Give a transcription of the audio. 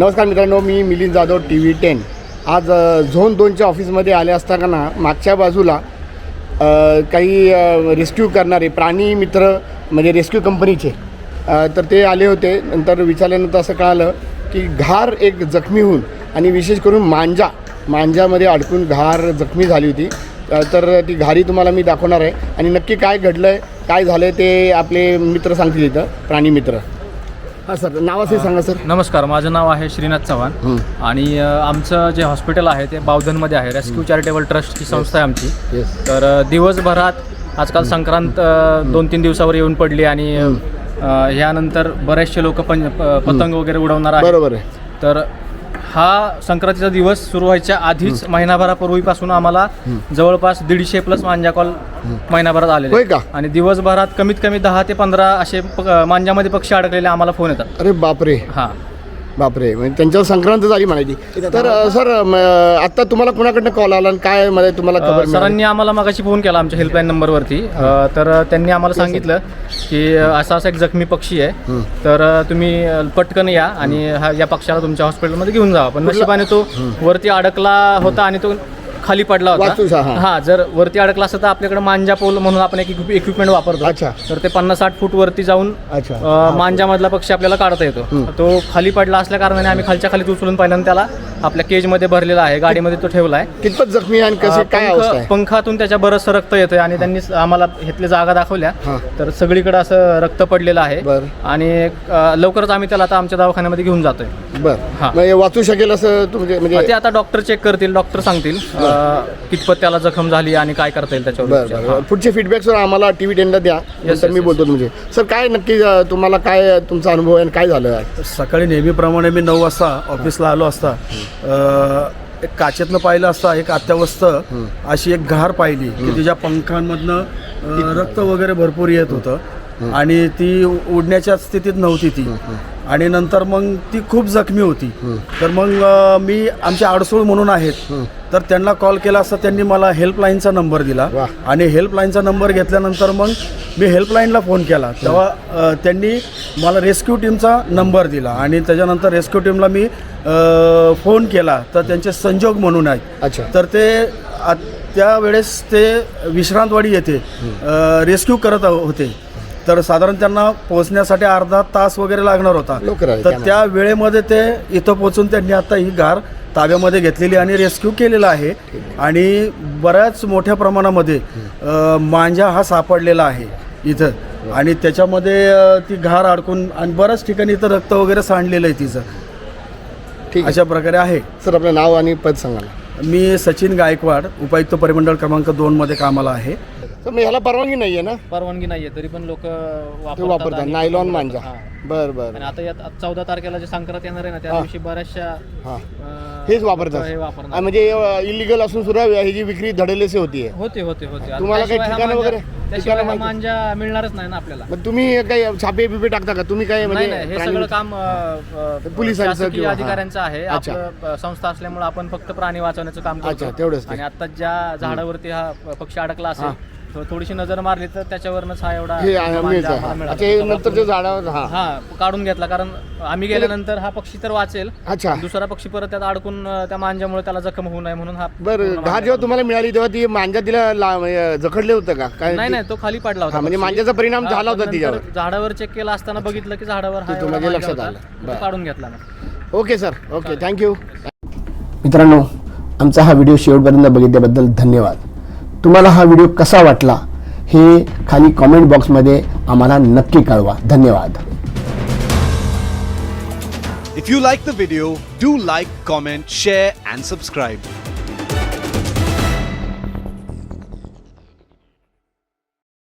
नमस्कार मित्रांनो, मी मिलिंद जाधव TV10. आज झोन 2च्या ऑफिसमध्ये आले असताना मागच्या बाजूला काही रेस्क्यू करणारे प्राणी मित्र म्हणजे रेस्क्यू कंपनीचे तर ते आले होते. नंतर विचारल्यानंतर असं कळालं की घार एक जखमी होऊन आणि विशेष करून मांजामध्ये अडकून घार जखमी झाली होती. तर ती घारी तुम्हाला मी दाखवणार आहे आणि नक्की काय घडलं आहे काय झालं आहे ते आपले मित्र सांगतील इथं, प्राणी मित्र. हां सर, नाव असे सांगा सर. नमस्कार, माझं नाव आहे श्रीनाथ चव्हाण आणि आमचं जे हॉस्पिटल आहे ते बावधनमध्ये आहे. रेस्क्यू चॅरिटेबल ट्रस्टची संस्था आहे आमची. तर दिवसभरात आजकाल संक्रांत 2-3 दिवसावर येऊन पडली आणि ह्यानंतर बरेचसे लोक पतंग वगैरे उडवणार आहेत. बरोबर आहे. तर हा संक्रांतीचा दिवस सुरू व्हायच्या आधीच महिनाभरापूर्वीपासून आम्हाला जवळपास 150+ मांजा कॉल महिनाभरात आलेले होय का? आणि दिवसभरात कमीत कमी 10 ते 15 असे मांजामध्ये पक्षी अडकलेले आम्हाला फोन येतात. अरे बापरे. हां बापरे, म्हणजे त्यांच्यावर संक्रांत झाली म्हणायची. तर सर आता तुम्हाला कुणाकडनं कॉल आला आणि काय म्हणजे तुम्हाला खबर? सरांनी आम्हाला मगाशी फोन केला आमच्या हेल्पलाईन नंबरवरती. तर त्यांनी आम्हाला सांगितलं की असा एक जखमी पक्षी आहे, तर तुम्ही पटकन या आणि या पक्षाला तुमच्या हॉस्पिटलमध्ये घेऊन जावा. पण नशिबाने तो वरती अडकला होता आणि तो खाली पडला होता. हां, जर वरती अडकला असता तर आपल्याकडे मांजा पोल म्हणून आपण एक इक्विपमेंट वापरतो. तर ते 50-60 फूट वरती जाऊन मांजामधला पक्षी आपल्याला काढता येतो. तो खाली पडला असल्या कारणाने आम्ही खालच्या खाली उचलून पाहिल्यानं त्याला आपल्या केजमध्ये भरलेला आहे, गाडीमध्ये तो ठेवला आहे. कितपत जखमी आणि कसे काय अवस्था आहे? पंखातून त्याच्या बरंचसं रक्त येतंय आणि त्यांनी आम्हाला घेतल्या जागा दाखवल्या तर सगळीकडे असं रक्त पडलेलं आहे आणि लवकरच आम्ही त्याला आता आमच्या दवाखान्यामध्ये घेऊन जातोय. बरं, वाचू शकेल असं म्हणजे ते आता डॉक्टर चेक करतील, डॉक्टर सांगतील कितपत त्याला जखम झाली आणि काय करता येईल त्याच्यावर. पुढचे फीडबॅक सर आम्हाला TV10ला द्या, नंतर मी बोलतो तुमचे. सर काय नक्की तुम्हाला काय तुमचा अनुभव आहे आणि काय झालं? सकाळी नेहमीप्रमाणे मी 9 वाजता ऑफिसला आलो असता एक काचेतनं पाहिलं असता एक अत्यावस्थ अशी एक घार पाहिली की तिच्या पंखांमधनं रक्त वगैरे भरपूर येत होतं आणि ती उडण्याच्या स्थितीत नव्हती ती. आणि नंतर मग ती खूप जखमी होती. तर मग मी आमचे आडसूळ म्हणून आहेत तर त्यांना कॉल केला असता. त्यांनी मला हेल्पलाईनचा नंबर दिला आणि हेल्पलाईनचा नंबर घेतल्यानंतर मग मी हेल्पलाईनला फोन केला. तेव्हा त्यांनी मला रेस्क्यू टीमचा नंबर दिला आणि त्याच्यानंतर रेस्क्यू टीमला मी फोन केला तर त्यांचे संजोग म्हणून आहेत. तर ते त्यावेळेस ते विश्रांतवाडी येथे रेस्क्यू करत होते. तर साधारण त्यांना पोहोचण्यासाठी अर्धा तास वगैरे लागणार होता. तर त्या वेळेमध्ये ते इथं पोहोचून त्यांनी आता ही घार ताब्यामध्ये घेतलेली आणि रेस्क्यू केलेला आहे. आणि बऱ्याच मोठ्या प्रमाणामध्ये मांजा हा सापडलेला आहे इथं आणि त्याच्यामध्ये ती घार अडकून आणि बऱ्याच ठिकाणी इथं रक्त वगैरे सांडलेलं आहे तिचं. ठीक, अशा प्रकारे आहे. सर आपलं नाव आणि पद सांगा. मी सचिन गायकवाड, उपायुक्त परिमंडळ क्रमांक 2 मध्ये कामाला आहे. तर ह्याला परवानगी नाहीये ना? परवानगी नाहीये, तरी पण लोक वापरतात नायलॉन मांजा. बरं. आणि आता 14 तारखेला जे संक्रांत येणार आहे ना त्या दिवशी बऱ्याचशा हेच वापरतात. म्हणजे इलिगल असून सुद्धा ह्याची विक्री धडलेसे होते. तुम्हाला काही ठिकाण वगैरे मांजा मिळणारच नाही ना आपल्याला. मग तुम्ही काही छापे बिपे टाकता का तुम्ही? काय म्हणजे हे सगळं काम पोलिसांचं किंवा अधिकाऱ्यांचं आहे. आपलं संस्था असल्यामुळे आपण फक्त प्राणी वाचवण्याचं काम करतो. तेवढंच. आणि आता ज्या झाडावरती हा पक्षी अडकला असेल थोडीशी नजर मारली तर त्याच्यावरच हा एवढा नंतरच्या झाडावर काढून घेतला. कारण आम्ही गेल्यानंतर हा पक्षी तर वाचेल, दुसरा पक्षी परत त्यात अडकून त्या मांजामुळे त्याला जखम होऊ नये म्हणून हा. बरं, घार जेव्हा तुम्हाला मिळाली तेव्हा ती मांजा तिला जखडले होतं का? काय नाही, तो खाली पडला होता. म्हणजे मांजाचा परिणाम झाला होता तिच्यावर. झाडावर चेक केला असताना बघितलं की झाडावर हा लक्षात आलं, काढून घेतला. Okay sir, okay, thank you. मित्रांनो, आमचा हा व्हिडिओ शेवटपर्यंत बघितल्याबद्दल धन्यवाद. तुम्हाला हा व्हिडिओ कसा वाटला हे खाली कॉमेंट बॉक्समध्ये आम्हाला नक्की कळवा. धन्यवाद. If you like the video, do like, comment, share and subscribe.